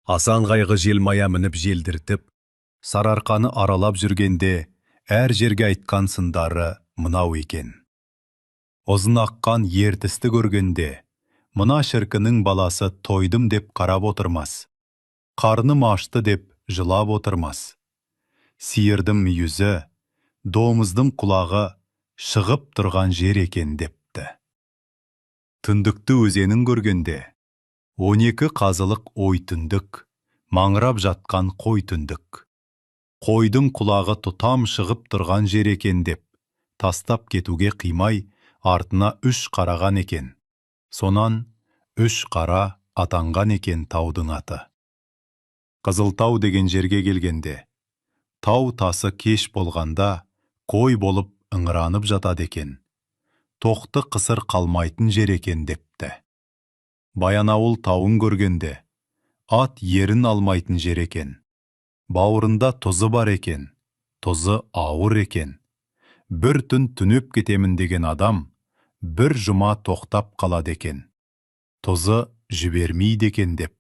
Асан қайғы желмая мініп желдіртіп, сарыарқаны аралап жүргенде, әр жерге айтқан сындары мынау екен. Ұзын аққан ертісті көргенде, мына шіркінің баласы тойдым деп қарап отырмас. Қарным ашты деп жылап отырмас. Сиырдың мүйізі, домыздың құлағы шығып тұрған жер екен депті. Түндікті өзенін көргенде, 12 қазылық ой түндік, маңырап жатқан қой түндік. Қойдың құлағы тұтам шығып тұрған жер екен деп, тастап кетуге қимай, артына 3 қараған екен. Сонан 3 қара атанған екен таудың аты. Қызылтау деген жерге келгенде, тау тасы кеш болғанда, қой болып ыңыранып жатады екен. Тоқты қысыр қалмайтын жер екен депті. Баянауыл тауын көргенде, ат ерін алмайтын жер екен. Бауырында тұзы бар екен, тұзы ауыр екен. Бір түн түнеп кетемін деген адам, бір жұма тоқтап қалады екен. Тұзы жібермейді екен деп.